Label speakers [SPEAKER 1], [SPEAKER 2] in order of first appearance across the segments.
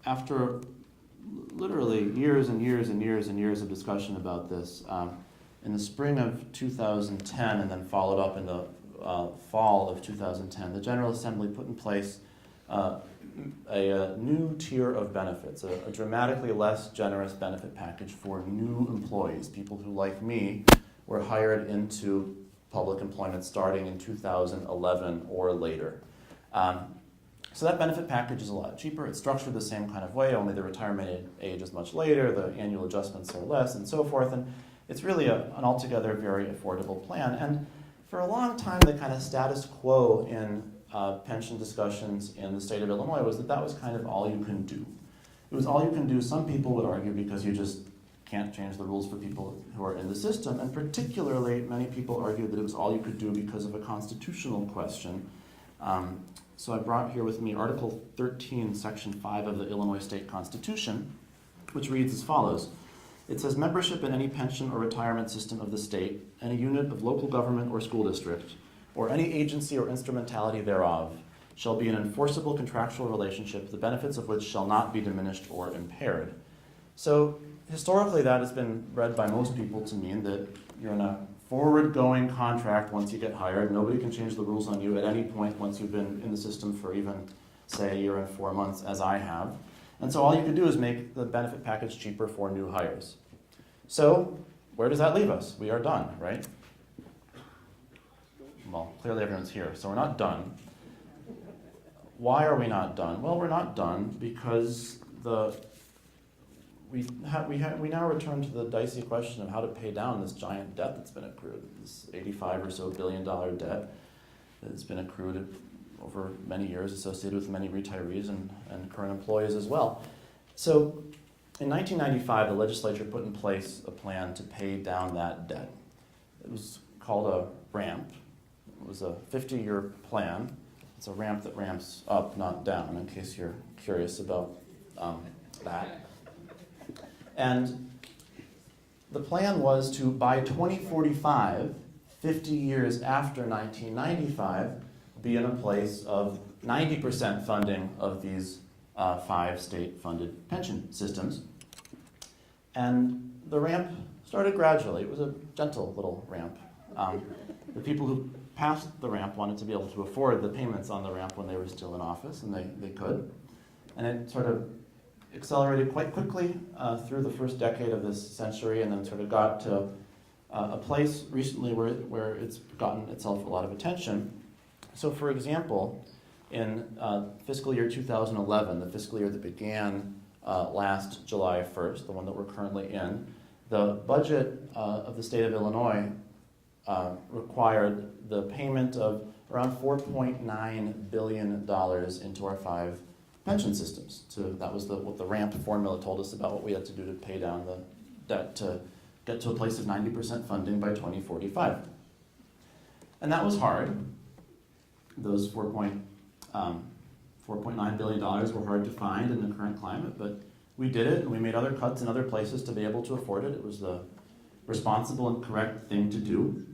[SPEAKER 1] after literally years and years and years and years of discussion about this, in the spring of 2010 and then followed up in the fall of 2010, the General Assembly put in place a new tier of benefits, a dramatically less generous benefit package for new employees, people who, like me, were hired into public employment starting in 2011 or later. So that benefit package is a lot cheaper. It's structured the same kind of way, only the retirement age is much later, the annual adjustments are less, and so forth. And it's really an altogether very affordable plan. And for a long time, the kind of status quo in pension discussions in the state of Illinois was that was kind of all you can do. It was all you can do, some people would argue, because you just can't change the rules for people who are in the system. And particularly, many people argued that it was all you could do because of a constitutional question. So I brought here with me Article 13, Section 5 of the Illinois State Constitution, which reads as follows. It says, membership in any pension or retirement system of the state, any unit of local government or school district, or any agency or instrumentality thereof, shall be an enforceable contractual relationship, the benefits of which shall not be diminished or impaired. So historically, that has been read by most people to mean that you're in a forward-going contract once you get hired. Nobody can change the rules on you at any point once you've been in the system for even, say, a year and 4 months, as I have. And so all you can do is make the benefit package cheaper for new hires. So where does that leave us? We are done, right? Well, clearly everyone's here, so we're not done. Why are we not done? Well, we're not done because we now return to the dicey question of how to pay down this giant debt that's been accrued, this $85 or so billion debt that's been accrued over many years, associated with many retirees and current employees as well. So in 1995, the legislature put in place a plan to pay down that debt. It was called a RAMP. It was a 50-year plan. It's a ramp that ramps up, not down, in case you're curious about that. And the plan was to, by 2045, 50 years after 1995, be in a place of 90% funding of these 5 state-funded pension systems. And the ramp started gradually. It was a gentle little ramp. The people who passed the ramp wanted to be able to afford the payments on the ramp when they were still in office, and they could. And it sort of accelerated quite quickly through the first decade of this century, and then sort of got to a place recently where it's gotten itself a lot of attention. So for example, in fiscal year 2011, the fiscal year that began last July 1st, the one that we're currently in, the budget of the state of Illinois required the payment of around $4.9 billion into our 5 pension systems. That was what the RAMP formula told us about what we had to do to pay down the debt to get to a place of 90% funding by 2045. And that was hard. Those $4.9 billion were hard to find in the current climate, but we did it, and we made other cuts in other places to be able to afford it. It was the responsible and correct thing to do.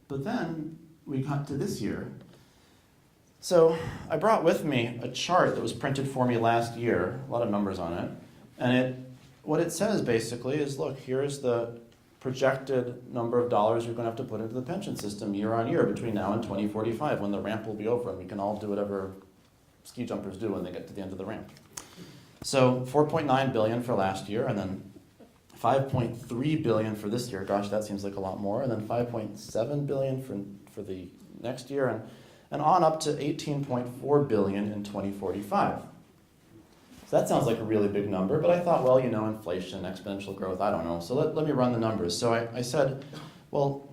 [SPEAKER 1] But then we got to this year. So I brought with me a chart that was printed for me last year, a lot of numbers on it, and what it says basically is, look, here's the projected number of dollars you're going to have to put into the pension system year on year between now and 2045, when the ramp will be over and we can all do whatever ski jumpers do when they get to the end of the ramp. So $4.9 billion for last year, and then $5.3 billion for this year. Gosh, that seems like a lot more. And then $5.7 billion for the next year, and on up to $18.4 billion in 2045. So that sounds like a really big number, but I thought, well, inflation, exponential growth, I don't know. So let me run the numbers. So I said, well,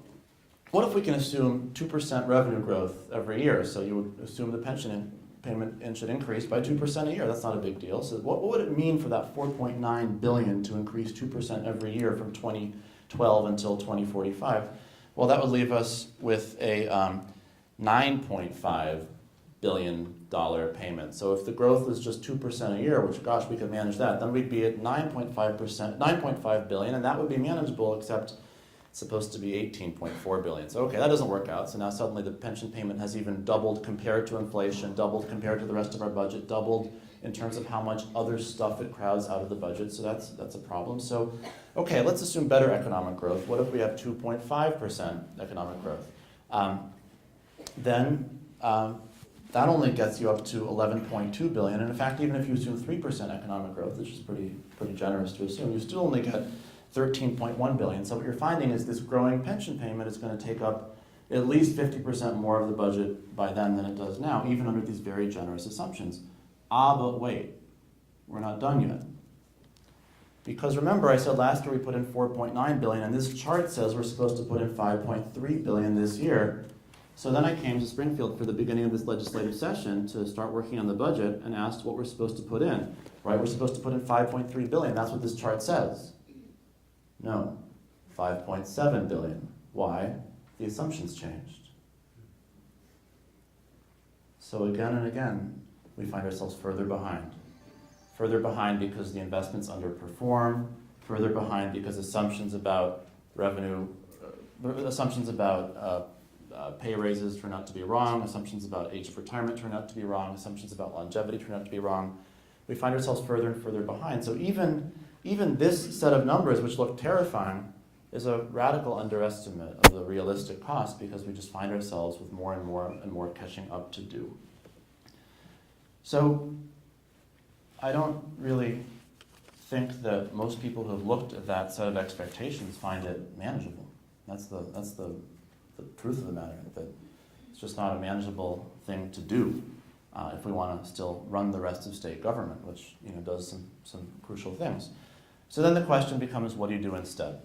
[SPEAKER 1] what if we can assume 2% revenue growth every year? So you would assume the pension payment should increase by 2% a year. That's not a big deal. So what would it mean for that $4.9 billion to increase 2% every year from 2012 until 2045? Well, that would leave us with a $9.5 billion payment. So if the growth was just 2% a year, which, gosh, we could manage that, then we'd be at 9.5 billion, and that would be manageable, except It's supposed to be 18.4 billion. So okay, that doesn't work out. So now suddenly the pension payment has even doubled compared to inflation, doubled compared to the rest of our budget, doubled in terms of how much other stuff it crowds out of the budget. So that's a problem. So okay, let's assume better economic growth. What if we have 2.5% economic growth? Then that only gets you up to 11.2 billion. And in fact, even if you assume 3% economic growth, which is pretty generous to assume, you still only get 13.1 billion. So what you're finding is this growing pension payment is going to take up at least 50% more of the budget by then than it does now, even under these very generous assumptions. But wait, we're not done yet. Because remember, I said last year we put in 4.9 billion, and this chart says we're supposed to put in 5.3 billion this year. So then I came to Springfield for the beginning of this legislative session to start working on the budget and asked what we're supposed to put in. Right, we're supposed to put in 5.3 billion. That's what this chart says. No, 5.7 billion. Why? The assumptions changed. So again and again, we find ourselves further behind. Further behind because the investments underperform, further behind because assumptions about revenue, assumptions about pay raises turn out to be wrong, assumptions about age of retirement turn out to be wrong, assumptions about longevity turn out to be wrong. We find ourselves further and further behind. So even this set of numbers, which look terrifying, is a radical underestimate of the realistic cost because we just find ourselves with more and more catching up to do. So I don't really think that most people who have looked at that set of expectations find it manageable. That's the truth of the matter, that it's just not a manageable thing to do if we want to still run the rest of state government, which does some crucial things. So then the question becomes, what do you do instead?